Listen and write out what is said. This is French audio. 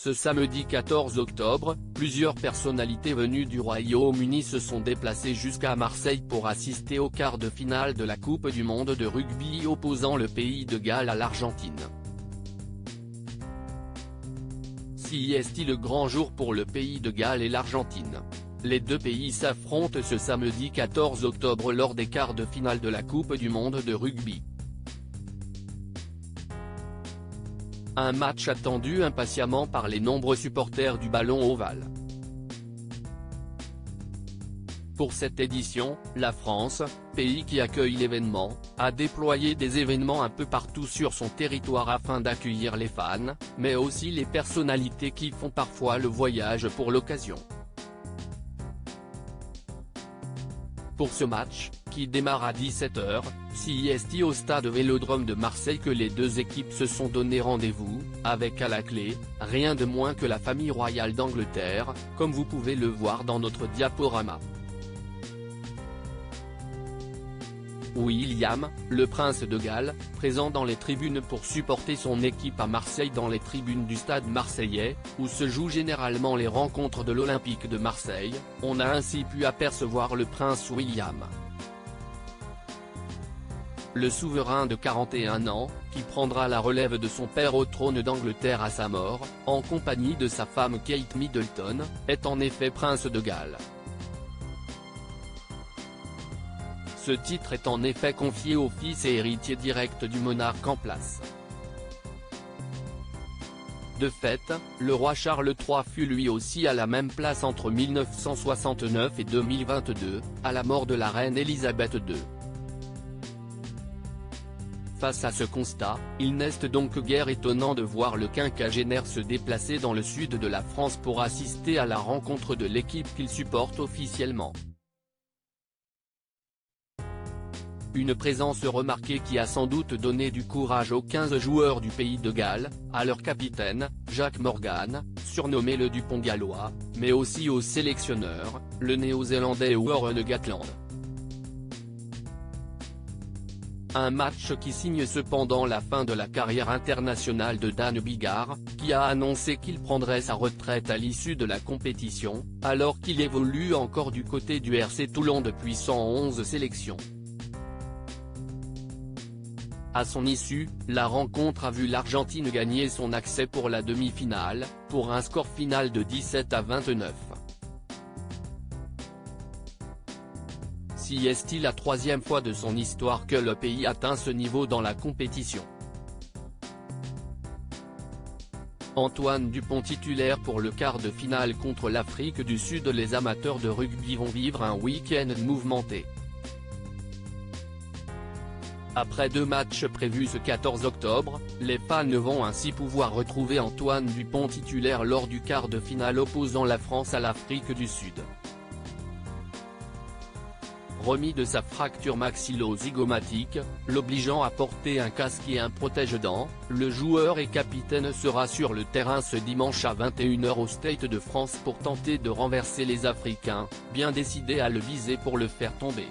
Ce samedi 14 octobre, plusieurs personnalités venues du Royaume-Uni se sont déplacées jusqu'à Marseille pour assister au quart de finale de la Coupe du monde de rugby opposant le pays de Galles à l'Argentine. C'est le grand jour pour le pays de Galles et l'Argentine. Les deux pays s'affrontent ce samedi 14 octobre lors des quarts de finale de la Coupe du monde de rugby. Un match attendu impatiemment par les nombreux supporters du ballon ovale. Pour cette édition, la France, pays qui accueille l'événement, a déployé des événements un peu partout sur son territoire afin d'accueillir les fans, mais aussi les personnalités qui font parfois le voyage pour l'occasion. Pour ce match, qui démarre à 17h, c'est au stade Vélodrome de Marseille que les deux équipes se sont donné rendez-vous, avec à la clé, rien de moins que la famille royale d'Angleterre, comme vous pouvez le voir dans notre diaporama. William, le prince de Galles, présent dans les tribunes pour supporter son équipe à Marseille dans les tribunes du stade marseillais, où se jouent généralement les rencontres de l'Olympique de Marseille, on a ainsi pu apercevoir le prince William. Le souverain de 41 ans, qui prendra la relève de son père au trône d'Angleterre à sa mort, en compagnie de sa femme Kate Middleton, est en effet prince de Galles. Ce titre est en effet confié au fils et héritier direct du monarque en place. De fait, le roi Charles III fut lui aussi à la même place entre 1969 et 2022, à la mort de la reine Elisabeth II. Face à ce constat, il n'est donc guère étonnant de voir le quinquagénaire se déplacer dans le sud de la France pour assister à la rencontre de l'équipe qu'il supporte officiellement. Une présence remarquée qui a sans doute donné du courage aux 15 joueurs du pays de Galles, à leur capitaine, Jack Morgan, surnommé le Dupont gallois, mais aussi au sélectionneur, le néo-zélandais Warren Gatland. Un match qui signe cependant la fin de la carrière internationale de Dan Biggar, qui a annoncé qu'il prendrait sa retraite à l'issue de la compétition, alors qu'il évolue encore du côté du RC Toulon depuis 111 sélections. À son issue, la rencontre a vu l'Argentine gagner son accès pour la demi-finale, pour un score final de 17-29. C'est la troisième fois de son histoire que le pays atteint ce niveau dans la compétition. Antoine Dupont titulaire pour le quart de finale contre l'Afrique du Sud. Les amateurs de rugby vont vivre un week-end mouvementé. Après deux matchs prévus ce 14 octobre, les fans vont ainsi pouvoir retrouver Antoine Dupont titulaire lors du quart de finale opposant la France à l'Afrique du Sud. Remis de sa fracture maxillo-zygomatique, l'obligeant à porter un casque et un protège-dents, le joueur et capitaine sera sur le terrain ce dimanche à 21h au Stade de France pour tenter de renverser les Africains, bien décidés à le viser pour le faire tomber.